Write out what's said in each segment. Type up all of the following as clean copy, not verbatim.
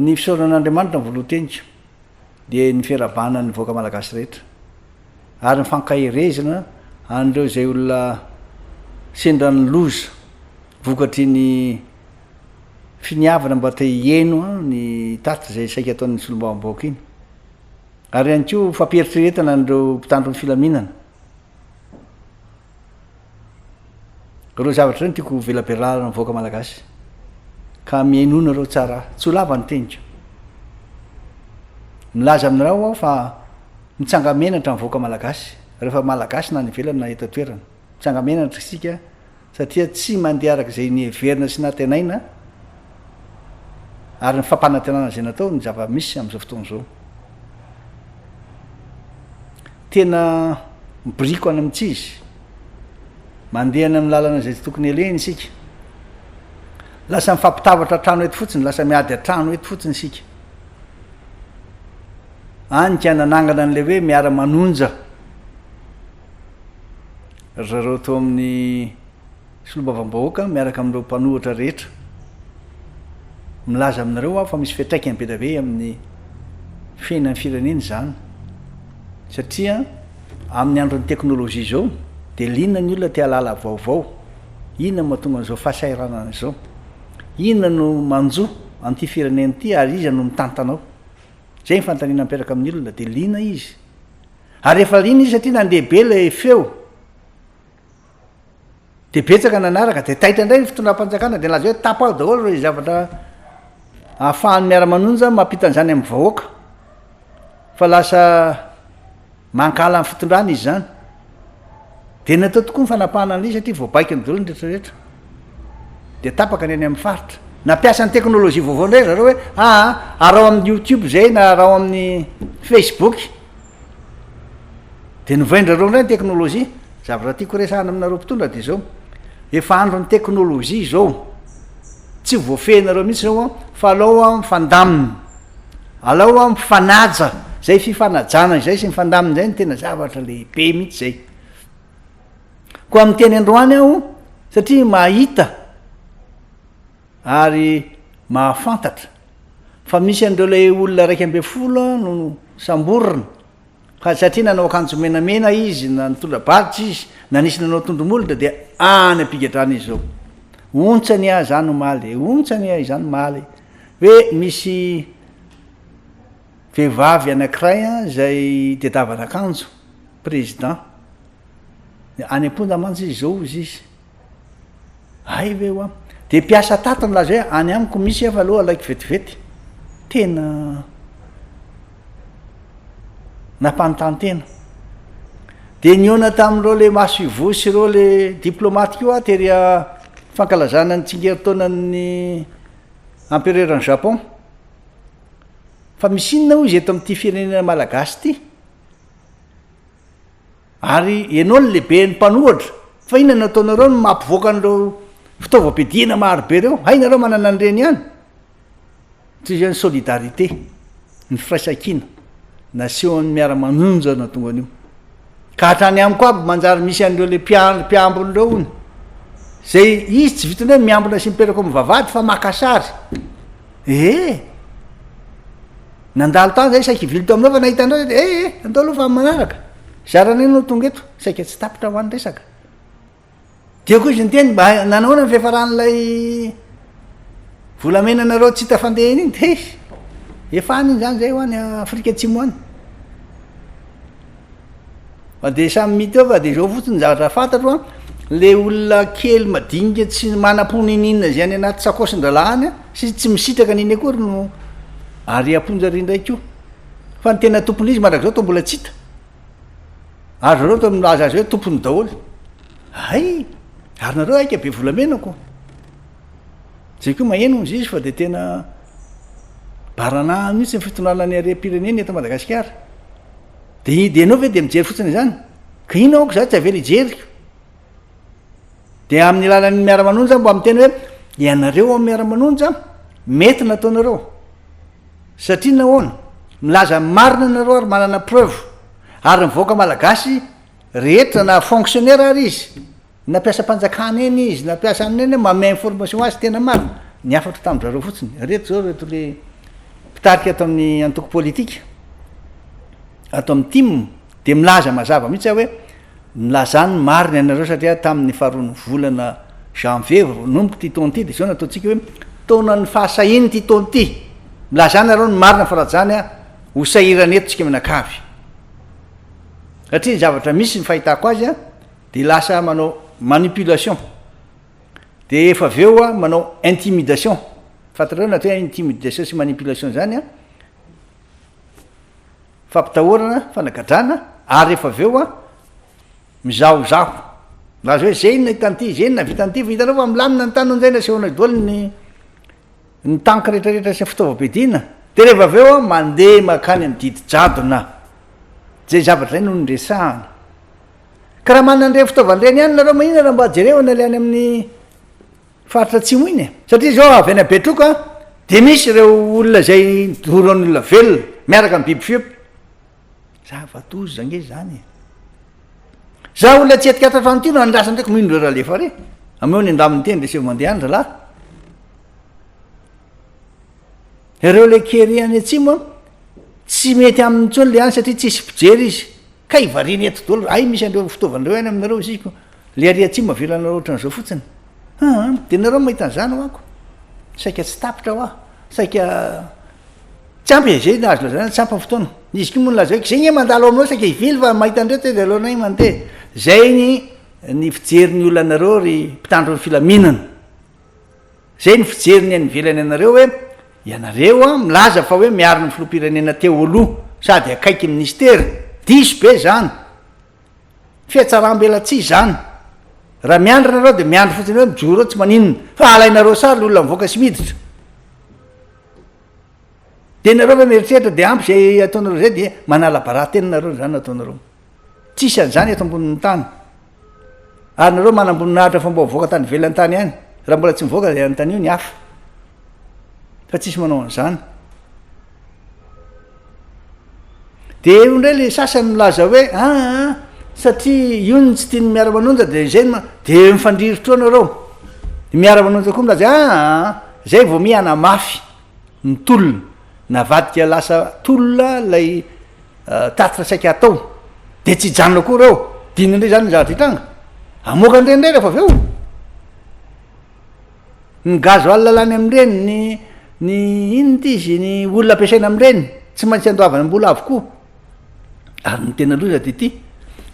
ny fisaoran'Andriamanitra nyvoalotenika dia ny fiarabana ny voaka malagasy rehetra ary mifankaherezana an'ireo izay olona sendra ny loza vokatry ny finiavana mba te hieno ny tatra izay saika ataon'ny solombavambaoaka iny ary ihany koa fampieritriretana an'ireo mpitandro ny filaminana. Reo zavatra reny tiako velabelalana mivoaka malagasy ka miainona reo tsara tsy ho lava ny tenika. Milaza aminareo aho fa mitsangamenatra mivoaka malagasy rehefa malagasy na ny ivelany na eto toerana mitsangamenatra isika satria tsy mandeha araka izay nieverina sy natenaina ary ny fampanantenana izay natao ny zava-misy amin'izao fotoana izao. Tena mibriko any amintsy izy mandehana amin'ny lalana izay tokony eleny isika lasa mifampitavatra trano eto fotsiny lasa miady atrano eto fotsiny isika anyka nanangana an'le hoe miara-manonja zareo tao amin'ny solombavambahoaka miaraka amin'ireo mpanohatra rehetra milaza aminareo aho fa misy fiatraikany be da be amin'ny fiainan'ny firenena zany satria amin'ny andron'ny teknôlôzia zao de linona ny olona te halala vaovao inona mahatonga an'izao fahasairanana izao inona no manjo an'ity firenena ity ary iza no mitantanao zay nyfantanina mipiraka amin'ny olona de lina izy ary efa lina izy satria nandehabe le feo de betsaka nanaraka de taitra indray ny fitondram-panjakana de laza hoe tapao daholo reo zavatra ahafahany miara-manonja mampitan'izany amin'ny vahoaka fa lasa mankala amin'ny fitondrana izy zany de natao tokoa ny fanapahana an'ilay satria voabaika ny daholo ny rehetrarehetra de tapaka ny any amin'ny faritra nampiasa ny teknôlôzia vaovao indray zareo hoe arao amin'ny YouTube zay na arao amin'ny Facebook de novaindrareo indray ny teknôlôzia zavatra tiako resahana aminareo mpitondra de zao efa andro ny teknôlôzia zao tsy voafehinareo mihitsy reo fa alao mifandamina alao mifanaja zay fifanajana zay sy mifandamina zay ny tena zavatra lehibe mihitsy zay koa amin'ny teny androany aho satria mahita ary mahafantatra fa misy an'ireo le olona raiky amby folo no samborina ka satria nanao akanjo menamena izy na nitondra balitra izy na nisy nanao tondromolona de any ampigadrana izy zao ontsany ah zany maly ontsany ah izany maly hoe misy vehivavy anankiray zay tedavana akanjo président any am-ponja mantsy izy zao izy izy ay ve ho de mpiasa tata milaza hoe any amiko misy efa aloha alaiky vetivety tena nampanontany de niona tamin'ireo le maso ivosy ireo le diplomatika io teria fankalazana ny tsingeritaonan'ny empereuran'ny Japon fa misy inona hoy izy eto amin'ity firenena malagasy ty ary ianao ny lehibe ny mpanohatra fa inona nataonareo no mampivoaka an'ireo fitaovam-piadiana marobe reo hay nareo manana an'ireny ihany tsy zany solidarité ny firaisankina nasehoan'ny miara-manonja na tonga an'io ka hatrany amiko aby manjary misy an'ireo le mpiambon'ireo ony zay izy tsy vitany hoe miambona sy miperako mivavady fa makasary nandalo tany zay saika ivily to aminao fa nahita andreo andao aloha fa manaraka zarana iny no tonga eto saika tsy tapitra ho any resaka de koa izy nyteny mba nanahoana ny fihafaran'ilay volamena nareo tsy hita fandehany iny de efa any iny zany zay ho any Afrika Atsimo any fa de samy mity eo fa de zao fotsiny zavatra fantatro le olona kely madinika tsy manam-pony ininona zay any anaty sakosyn-dralahy any sy tsy misitraka niny akory no ary amponja ry ndraiky io fa ny tena tompony izy mandrak'izao to mbola tsy hita ary zareo to milaza azy hoe tompony daholo ay ary nareo aika be volamenako zay koa maheno izy izy fa de tena barana mihitsy ny fitondrana ny are-pirenena eto Madagasikara de anao ve de mijery fotsiny zany ka ino aoko za tsy avela ijeriko de amin'ny alalan'ny miara-manonja mbo amin'ny teny hoe ianareo amin'ny miara-manonja mety nataonareo satria nahoana milaza marina nareo ary manana preuve ary mivoaka malagasy rehetra na fonctionnaire ary izy nampiasa mpanjakana eny izy nampiasa amin'eny hoe mamay information azy tena marina ny afatra tamin'zareo fotsiny reto zao reto le mpitarika ato amin'ny antoko politika ato amin'ny tim de milaza mazava mihitsy hoe milazany mariny anareo satria tamin'ny faharoany volana janvier nomboka ty taona ty de zao nataontsika hoe taonany fahasahiny ty taona ty milazany areo ny marina fa raha zany ho sahirana etotsika minakavy satria ny zavatra misy ny fahitako azy de lasa manao manipulation de efa aveo manao intimidation fatareo natao intimidation sy manipulation zany fampitahorana fanagadrana ary efa aveo mizahozaho laza hoe zay na hitan'ity zay na vitan'ity fa hitanao fa milamina ny tany nzay nasehona doly ny tanky rehetrarehetra sy fitaovam-piadina de rehefa aveo mandeha makany amin'ny didy jadona zay zavatra zay no nresahana ka raha manandre fitaovanyreny ihany nareo mahina raha mba jereo na leany amin'ny faritra atsimo iny satria zao avy any abetroka de misy ireo olona zay doron'olona velona miaraka amin'ny biby fiompy zavatozy zange zany za olona tsy etikatatra ty no andrasany ndraiky mindro raha lefa re ameo ny andaminy teny de sevo mandeha any zalahy ireo le kery any atsimo tsy mety amin'ny tsony le any satria tsisy pijery izy ka ivariny eto dolo ay misy andreo fitaovandreo any aminareo iziko le ary atsimo avelanareo ohatran'izao fotsiny de nareo mahita an'izany hoako saika tsy tapitra ho saika tsy ampy zay azo lazana tsy ampy fotoana izy ko moa laza hoe zay nye mandalo aminao saika ivily fa mahita andreo te de alohanay mandeha zay ny fijery ny olona anareo ry mpitandro ny filaminana zay ny fijery ny any velany anareo hoe ianareo milaza fa hoe miaro ny filoha-pirenena teo aloha sady akaiky ministera diso be zany fiatsaram-bela tsy zany raha miandro nareo de miandro fotsiny hoe mijoro eo tsy maninona fa alainareo sary olona mivoaka sy miditra de nareo hoe mieritreritra de ampy zay ataonareo zay de manala baratenanareo zany ataonareo tsisy an'zany eto ambonin'ny tany ary nareo manamboninahitra fa mba mivoaka tany velany tany any raha mbola tsy mivoaka de anytany io ny hafa fa tsisy manao an'izany de io ndray le sasany milaza hoe satria io ny tsy tiany miara-manonja de zay de mifandriritro anareo de miara-manonja koa milaza zay vao miana mafy ny tolona navadika lasa tolona lay tatitra saika atao de tsy janona koa reo dina indray zany ny zavatra hitranga amoaka andrendray rehefa aveo ny gazo alalany am'ireny ny ino ty izy ny olona ampiasaina am'ireny tsy maintsy andoavana mbola avokoa ary ny tena loza de ty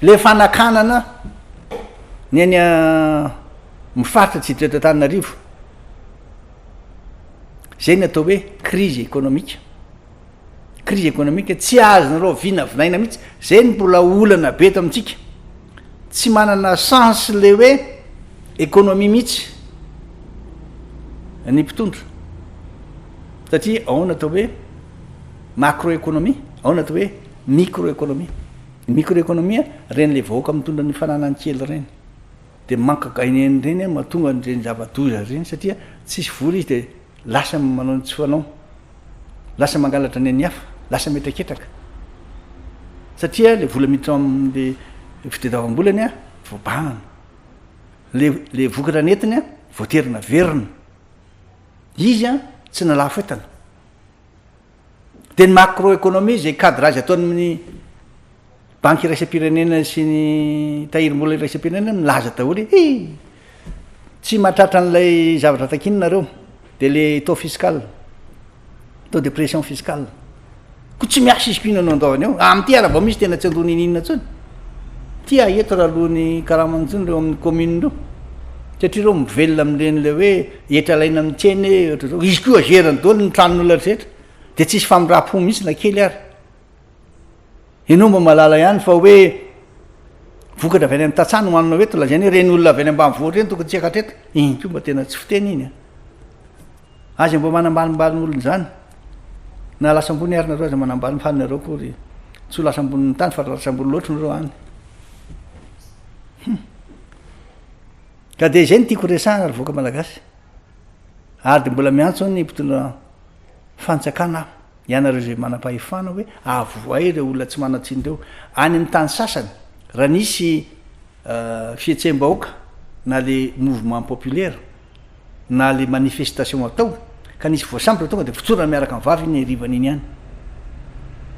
le fanakanana ny any mifaritra tsy hidreta Tananarivo zay ny atao hoe crise économique crise économique tsy azonareo vinavinaina mihitsy zay ny mbola olana be eto amintsika tsy manana sens le hoe économie mihitsy ny mpitondra satria ao natao hoe macroéconomie ao natao hoe microéconomie microéconomie reny le vahoaka mitondra ny fananany-kely reny de mankagaineny reny mahatonga nreny zava-doza reny satria tsisy vory izy de lasa manao ny tsy fanao lasa mangalatra ny any hafa lasa metraketraka satria le vola miditra am'le fitadiavam-bolany voabahana le vokatra netiny voaterina verina izy tsy nalafo etana de ny macroéconomie zay cadrage ataony amin'ny banky iraisam-pirenena sy ny tahirim-bola iraisam-pirenena milaza daholy tsy mahatratra an'ilay zavatra takininareo de le taux fiscal taux de pression fiscale ko tsy miasa izy ko inanao andaovany eo am'ty raha vao misy tena tsy andony ininona tsony ty eto raha alohan'ny karamantsony reo amin'ny commune reo satria reo mivelona am'ireny le hoe etra laina amin'ny tseny ohatrao izy ko azerany daholo ny tranon'olona rehetra de tsisy famirapo mihitsy na kely ary ianao mba malala ihany fa hoe vokatra avy any amin'ny tantsano manana hoe tolazany hoe reny olona avy any ambanivohitra reny tokony tsy akatreta iny ko mba tena tsy fiteny iny azy mba manambanimbalinyolony zany na lasa ambony ary nareo aza manambali fanareo kory tsy ho lasa ambonin'ny tany fa lasa ambony loatra nareo any ka de zay ny tiako resahana ary voaka malagasy ary de mbola miantso ny mpitondra fantsakana ianareo zay manam-pahefana hoe avoay reo olona tsy manatsiny reo any amin'ny tany sasany raha nisy fietsem-bahoaka na le mouvement populaire na le manifestation atao ka nisy voasambotra tonga de fitsorana miaraka amin'ny vavy iny arivana iny ihany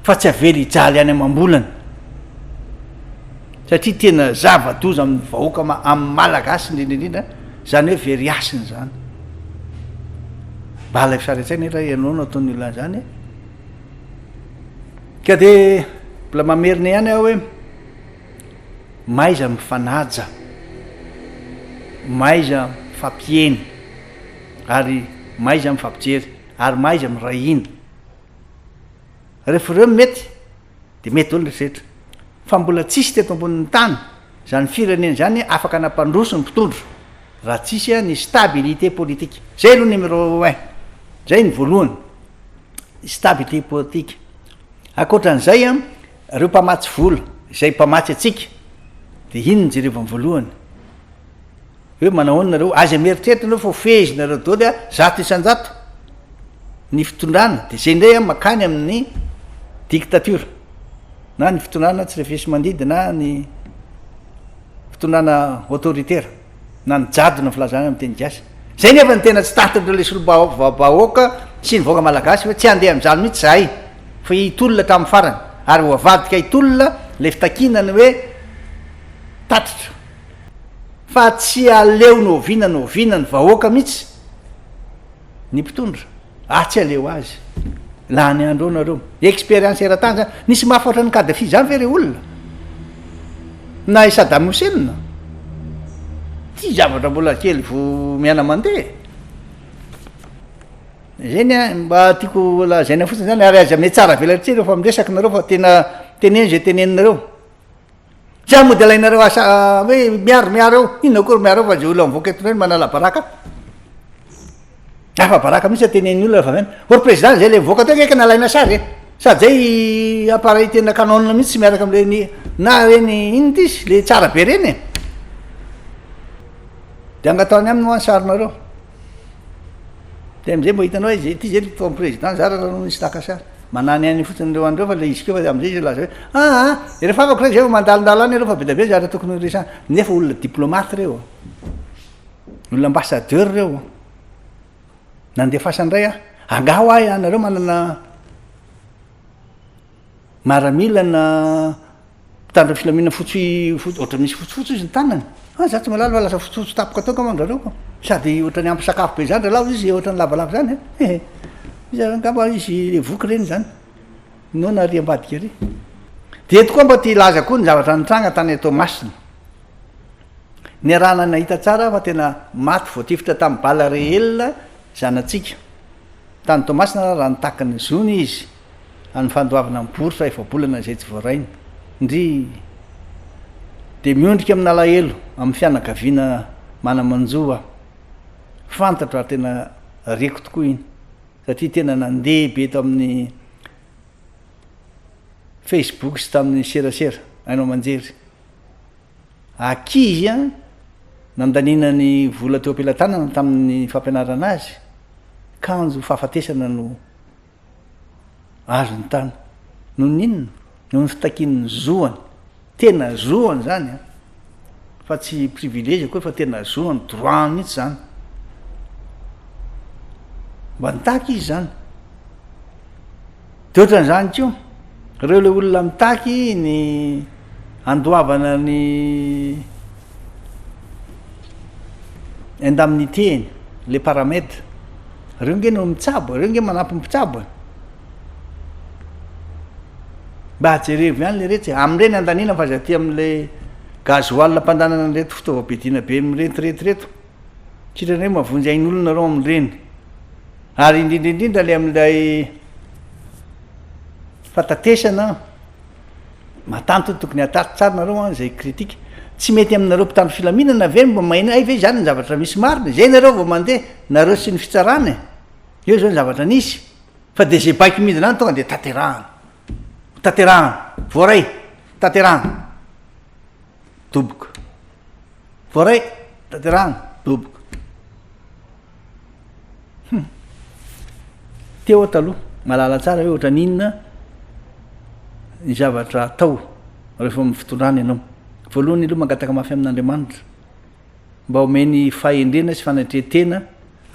fa tsy avely hijaly any amam-bolana satria tena zava-doza amin'ny vahoaka amin'ny malagasy indrindraindrindra zany hoe very asiny zany bala fisaretsaina raha ianao no ataony olona zany ka de mbola mamerina ihany aho hoe maiza mifanaja maiza mifampieny ary maiza mifampijery ary maiza mirahina rehefa reo mety de mety olo rehetra fa mbola tsisy teto ambonin'ny tany zany firenena zany afaka nampandroso ny mpitondro raha tsisy a ny stabilité politique zay aloha numéro 1 zay ny voalohany stabilité politique akoatran'izay a reo mpamatsy vola izay mpamatsy atsika de ino ny jereva ny voalohany hoe manahoana nareo azy ameritreritra nareo fa fehzinareo daoly a 100 ny fitondrana de zay ndray a makany amin'ny dictature na ny fitondrana tsy rehefesy mandidy na ny fitondrana autoritaire na ny jadona filazana amin'ny teny gasy zay nefa ny tena tsy tatrandreo le solobahoaka sy ny vahoaka malagasy fa tsy andeha am'zany mihitsy zahay fa hitolona tamin'ny farany ary hoavadika hitolona le fitakinany hoe tatitra fa tsy aleo novina ny vahoaka mihitsy ny mpitondra tsy aleo azy laha ny andro nareo expérience era-tany zany nisy mahafaotra ny Kadhafi zany ve re olona na Saddam Hussein ty zavatra mbola kely vo miana mandeha zany a mba tiako lazaina fotsiny zany ary azy ame tsara velatry rehefa miresaky nareo fa tena teneny zay teneninareo za moa de alainareo asa hoe miaro eo inona kory miaro eo fa zay olo mivoaka eto reny manala baraka afa baraka mihitsy ateneny olona fa zany or président zay le mivoaka teo eky nalaina sary sady zay appareil tena canone mihitsy tsy miaraka am'reny na reny ino ty izy le tsara be reny de angataony aminy hoany sarinareo de am'izay mbo hitanao zay ty zay to président zara nisy taka sary manany any fotsiny reo andreo fa le izy keo fa am'izay izy laza hoe rehefa afako rey zay mandalondalo any reo fa be da be zara tokony resana nefa olona diplomate reo olona ambassadeur reo nandefasandray angao ahy anareo manana maramila na mpitandra filamina fotsy ohatra misy fotsifotsy izy ny tanany za tsy malala fa lasa fotsifotsy tapoka ataoko mandrareo sady ohatrany ampy sakafo be zany dra lao izy ohatrany lavalava zany ngamba izy voky reny zany no na ry ambadika ry de eto koa mba ty laza koa ny zavatra nitranga tany atao masina ny arahana nahita tsara fa tena maty voatifitra tamin'ny bala rehelina zanatsika tany tomasina raha nitakany zony izy any fandoavana mibory fa efabolana zay tsy voarainy ndry de miondrika amin'ny alahelo amin'ny fianakaviana manamanjoa fantatra tena reko tokoa iny satria tena nandeha be to amin'ny Facebook sy tamin'ny serasera ainao manjery akizy a nandanina ny vola teo am-pelantanana tamin'ny fampianarana azy kanjo fahafatesana no azo ny tany no ninona no ny fitakin'ny zoany tena zoany zany fa tsy privilege koa fa tena zoany droit mihitsy zany mba nitaky izy zany de ohatran'izany keo reo le olona mitaky ny andoavana ny indemnité le paramètre reo nge no mitsabo reo nge manampy mpitsabo mba jerevy ihany le retsy am'ireny andanina fa za ty am'le gazoal mpandanana reto fitaovam-pidiana be miretroretroreto tsirareny mavonjy ain'olona reo am'ireny ary indrindraindrindra le am'ilay fatatesana matanto tokony atarity tsara nareo a zay kritika tsy mety aminareo mpitandro filaminana ve mba maina ay ve zany ny zavatra misy marina zay nareo vao mandeha nareo sy ny fitsarana eo zao ny zavatra nisy fa de zay baiky midina any tonga de taterahana voaray taterahana doboka voaray taterahana doboka teo taloha malala tsara hoe ohatra ninona ny zavatra atao rehefa amin'ny fitondrana ianao voalohany aloha mangataka mafy amin'Andriamanitra mba omeny fahendrena sy fanatretena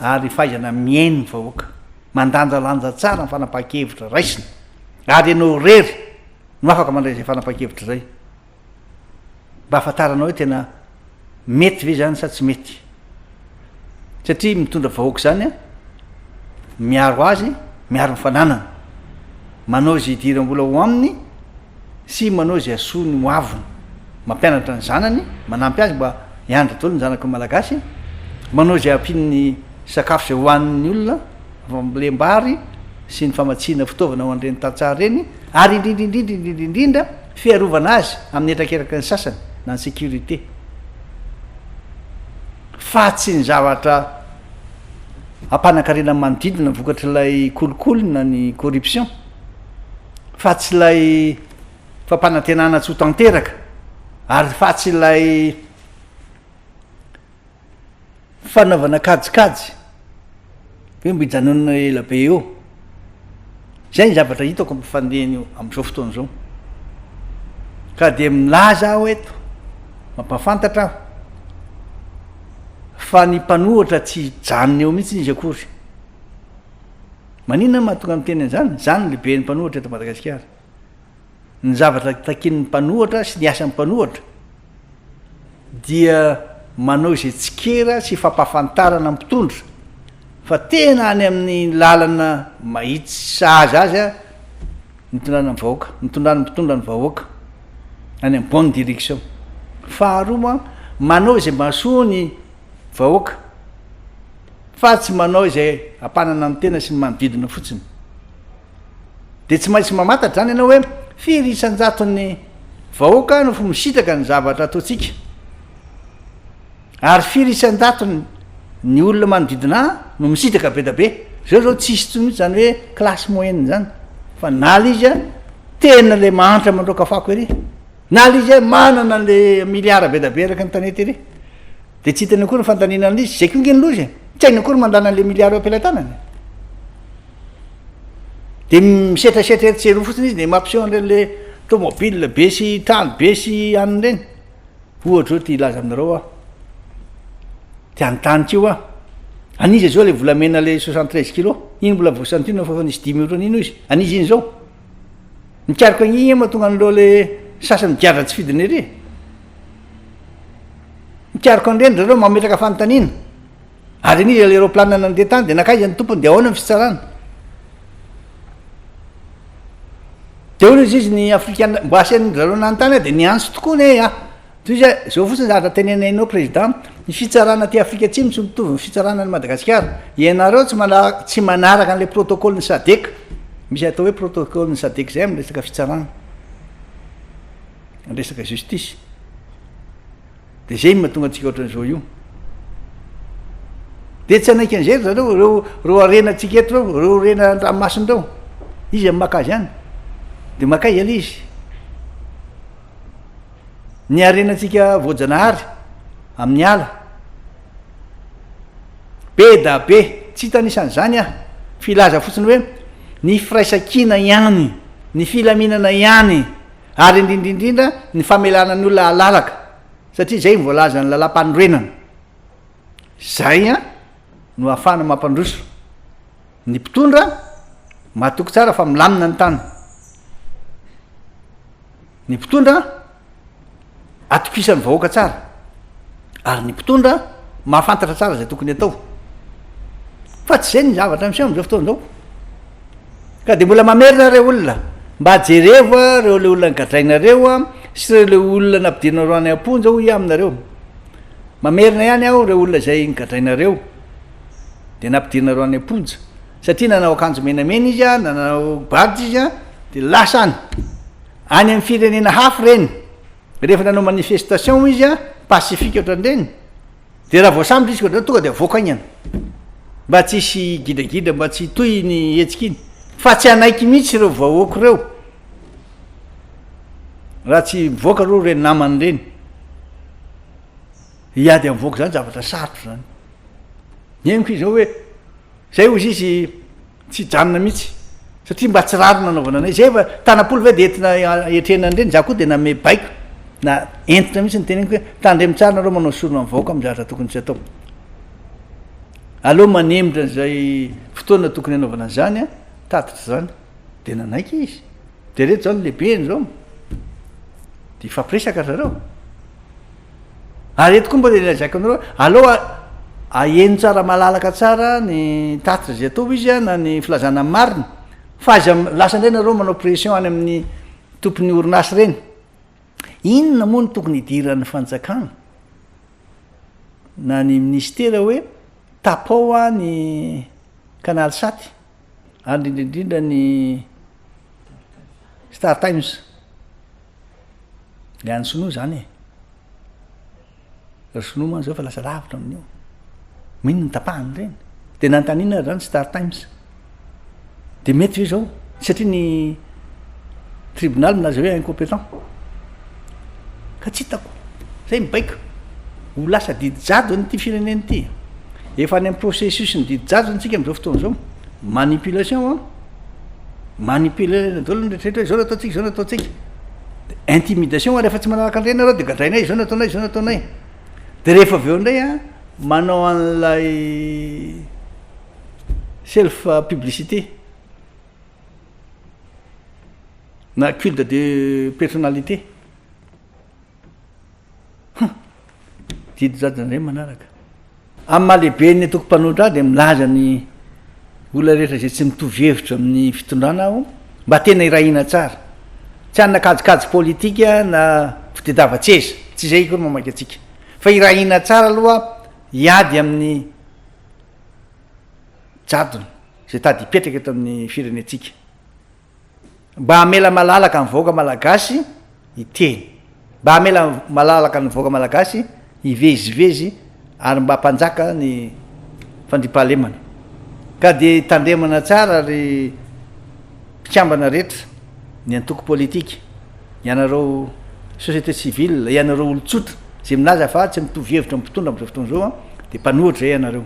ary fahaizana miainy vahoaka mandanjalanja tsara ny fanapaha-kevitra raisina ary ianao rery no afaka mandray zay fanapaha-kevitra zay mba afantaranao hoe tena mety ve zany sa tsy mety satria mitondra vahoaka zany a miaro azy miaro nyfananana manao zay idiram-bola ho aminy sy manao zay asony ho avony mampianatra ny zanany manampy azy mba hiandra tolo ny zanako ny malagasy manao zay ampin'ny sakafo zay hohanin'ny olona le-mbary sy ny famatsiana fitaovana ho an'ireny tantsara reny ary indrindrindrindrindrindrindra fiarovana azy amin'ny entrakeraky ny sasany na ny sécurité fa tsy ny zavatra ampanankarena manodidina vokatra ilay kolokolona ny corruption fa tsy ilay fampanantenana tsy ho tanteraka ary fa tsy ilay fanaovana kajikajy hoe mbo hijanonana ela be eo zay ny zavatra hitako mifandehany am'izao fotoana zao ka de milaza aho eto mampafantatra aho fa ny mpanohatra tsy janony eo mihitsy izy akory maninona mahatonga miteny an'izany zany lehibe ny mpanohatra eto Madagasikara ny zavatra takin'ny mpanohatra sy ny asan'ny mpanohatra dia manao izay tsikera sy fampahafantarana mpitondra fa tena any amin'ny lalana mahitsy saza azy a mitondrana ny vahoaka mitondrana mpitondra ny vahoaka any amin'ny bonne direction faharoa moa manao izay mahasoa ny vahoaka fa tsy manao izay ampanana ny tena sy ny manodidina fotsiny de tsy maintsy mamantatra zany ianao hoe firy isan-jaton'ny vahoaka no fo misitaka ny zavatra ataotsika ary firy isan-jatony ny olona manodidina no misitaka be da be zao tsisy tsony mihitsy zany hoe classe moyenne zany fa nala izy a tena le mahantra mandroaka fako ery nala izy a manana le miliara be da be araka ny tanety ery de tsy hitany akory ny fantaninana izy zay konge ny lozy tsy hainy akory mandana an'le miliara eo ampelantanany de misetrasetra eritsery fotsiny izy de mampiseho an'rele tomobile be sy trano be sy aniny reny ohatra hoe ty ilaza aminareo a ty anontanytsy io a anizy zao le volamena le 73 kilo iny mbola voasantino fa nisy 10 euro nino izy anizy iny zao mikariko agny mahatonga an'reo le sasany migiadra tsy fidiny ery mikariko an'reny zareo mametraka fanontaniana ary anizy le aéroplane nandeha tany de nakaiza ny tompony de ahoana ny fitsarana de olo izy ny afrikana mbo asiany zareo nanontany de niantso tokoa ny a toy izy zao fotsiny zavatra tenenainao président ny fitsarana ty Afrika atsimo tsy mitovy ny fitsarana ny Madagasikara ianareo tsy manaraka an'le protocole ny sadek misy atao hoe protocole ny sadek zay amin'ny resaka fitsarana ny resaka justice de zay mahatonga antsika ohatran'izao io de tsy anaiky an'izay zareo reo arenatsika eto reo rena ranomasiny reo izy amin'ny makazy any de makay ala izy ny arenatsika voajanahary amin'ny ala be da be tsy hitanisan'izany a filaza fotsiny hoe ny firaisakina ihany ny filaminana ihany ary indrindrindrindra ny famelana ny olona alalaka satria zay voalaza ny lalam-panorenana zay a no ahafana mampandroso ny mpitondra mahatoky tsara fa milamina ny tany ny mpitondra atokisan'ny vahoaka tsara ary ny mpitondra mahafantatra tsara zay tokony atao fa tsy zay ny zavatra miseho am'izao fotoan'izao ka de mbola mamerina reo olona mba jerevo a reo le olona nygadrainareo a sy reo le olona nampidirina any amponja ho i aminareo mamerina ihany aho reo olona zay nygadrainareo de nampidirinareo any amponja satria nanao akanjo menamena izy a nanao badge izy a de lasa any amin'ny firenena hafa reny rehefa nanao manifestation izy a pasifika ohatran'ireny de raha voasambotra izy koa tonga de avoaka igny any mba tsisy gidagida mba tsy toy ny hetsika iny fa tsy anaiky mihitsy reo vahoako reo raha tsy mivoaka reo reny namany reny iady amivoaka zany zavatra sarotro zany eniko izy zao hoe zay ozy izy tsy janona mihitsy satria mba tsy raro nanaovana anay zay fa tanapolo ve de entina etrenany reny za koa de name baiko na entina mihitsy ny teneniko hoe tandremy tsara nareo manao sorona mivahoaka amy zavatra tokony tsy atao aloha manemitra zay fotoana tokony anaovana zany a tatitra zany de nanaiky izy de reto zany lehibe zao de fampiresaka zareo ary eto koa mba de lazaiko anareo aloha aeno tsara malalaka tsara ny tatitra zay atao izy a na ny filazana marina fa aza lasa indray nareo manao pression any amin'ny tompony orinasy reny inona moa no tokony hidiran'ny fanjakana na ny ministera hoe tapao a ny canal saty ary indrindrindra ny Star Times le any sonoa zany ry sonoa man zao fa lasa lavitra amin'io minony tapahany reny de nantanina zany Star Times de mety ve zao satria ny tribunal minazy hoe incompétent ka tsy hitako zay mibaiko ho lasa didijado nyity fireneny ity efa any amin'ny processus ny didijado ntsika am'izao fotoana zao manipulation manipule dolo nrehetrrehetra zao nataotsika zao nataotsika intimidation rehefa tsy manaraka an'ireny nareo de gadrainay zao nataonay zao nataonay de rehefa avy eo indray a manao an'lay self publicité na culte de personnalité didijadon'ireny manaraka amin'ny mahalehibe ny toko-panotra de milaza ny olona rehetra zay tsy mitovy hevitra amin'ny fitondrana aho mba tena irahina tsara tsy anna kajikajy politika na fitedava-tseza tsy zay koa no mamaky atsika fa irahina tsara aloha hiady amin'ny jadony zay tady hipetraka eto amin'ny firenetsika mba hamela malalaka ny vahoaka malagasy hiteny mba hamela malalaka ny vahoaka malagasy hivezivezy ary mba hampanjaka ny fandripahalemana ka de tandremana tsara ry mpikambana rehetra ny antoko politika ianareo société civile ianareo olotsotra zay minazy fa tsy mitovy hevitra mpitondra am'izao fotoana zao a de mpanohatra zay ianareo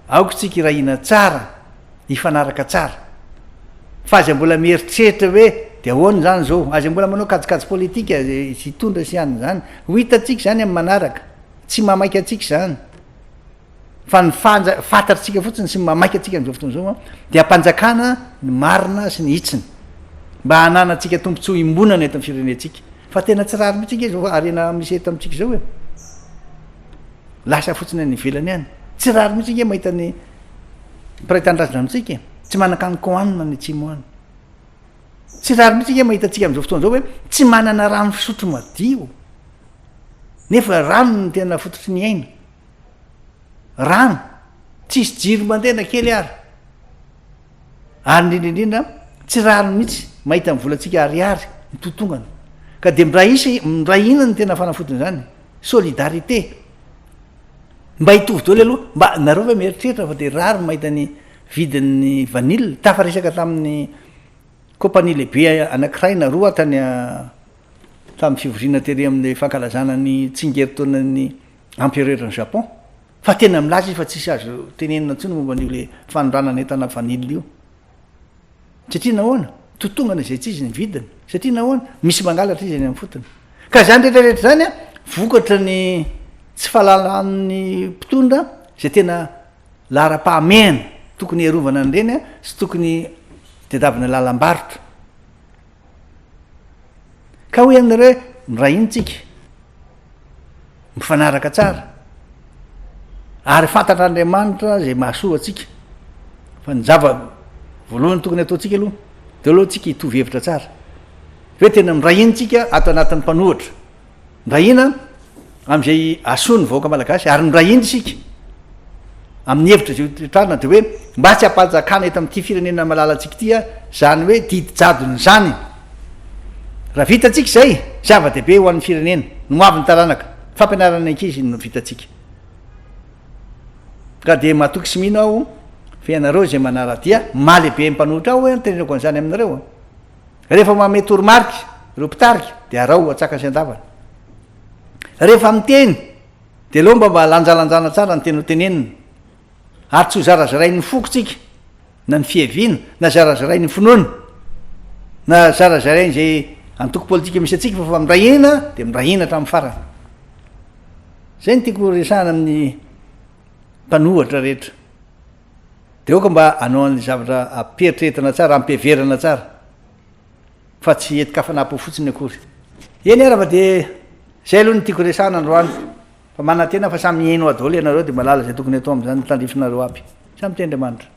aoko tsika irahina tsara hifanaraka tsara fa aza mbola mieritreritra hoe de ahoany zany zao aza mbola manao kajikajy politika sy hitondra sy any zany ho hitatsika zany amin'ny manaraka tsy mamaika atsika zany fa ny fantatritsika fotsiny sy mamaika atsika am'izao fotoana zao a de ampanjakana ny marina sy ny hitsiny mba hananatsika tompontsoa imbonana eto amin'ny firenetsika fa tena tsy rary mitsika zao arena misy eto amitsika zao e lasa fotsiny any ivelany any tsy rary mitsika mahita ny mpiraitan-drazana amitsika tsy manakany koanina ny atsimo any tsy rary mitsika mahita atsika am'izao fotoana zao hoe tsy manana rano fisotro madio nefa rano ny tena fototry ny aina rano tsisy jiro mandehna kely ary indrindrindrindra tsy rary mihitsy mahita mivolatsika ariary ny totongana ka de miraina ny tena fanafotony zany solidarité mba hitovy dolo aloha mba nareo ve mieritreritra fa de rary mahita ny vidin'ny vanille tafaresaka tamin'ny compagnie lehibe anakiray na roa tany tamin'ny fivoriana tery amin'ny fankalazana ny tsingeritaonany empereur ny Japon fa tena milaza izy fa tsisy azo tenenina ntsony momba an'io le fanondranana entana vanille io satria nahoana totongana zay tsy izy ny vidiny satria nahoana misy mangalatra izy any amin'ny fotony ka zany rehetrarehetra zany a vokatra ny tsy fahalalan'ny mpitondra zay tena lara-pahamehana tokony iarovana an'ireny a sy tokony tedavina lalam-barotra ka hoe aminareo hoe mirahintsika mifanaraka tsara ary fantatr'Andriamanitra zay mahasoa atsika fa ny java voalohany tokony ataotsika aloha de aloha tsika hitovy hevitra tsara hoe tena mirahintsika ato anatin'ny mpanohatra mirahina am'izay asoa ny vahoaka malagasy ary mirahina isika amin'ny hevitra zay trarina de hoe mba tsy hampanjakana eto amin'ity firenena malalatsika ity a zany hoe didijadony zany raha vitatsika zay zava-dehibe ho an'ny firenena no avy ny taranaka fampianarana ankizy no vitatsika ka de mahatoky sy mino aho fa ianareo zay manaradia mahalehibe mpanohitra aho hoe tenenako an'izany aminareo rehefa mame toromarika reo mpitarika de arao atsaka sy andavana rehefa miteny de aloha mba lanjalanjana tsara ny tena tenenina ary tsy ho zarazarain'ny fokotsika na ny fiaviana na zarazarain'ny finoana na zarazarainy zay antoko politika misy atsika fa mirahina de mirahina hatramin'ny farany zay ny tiako resahana amin'ny mpanohatra rehetra de oka mba anao ny zavatra aperitretina tsara ampiverana tsara fa tsy etika fanapo fotsiny akory eny arava de zay aloha ny tiako resahana androany fa manantena fa samy eno adolo ianareo de malala zay tokony atao am'zany tandrifinareo aby samy te Andriamanitra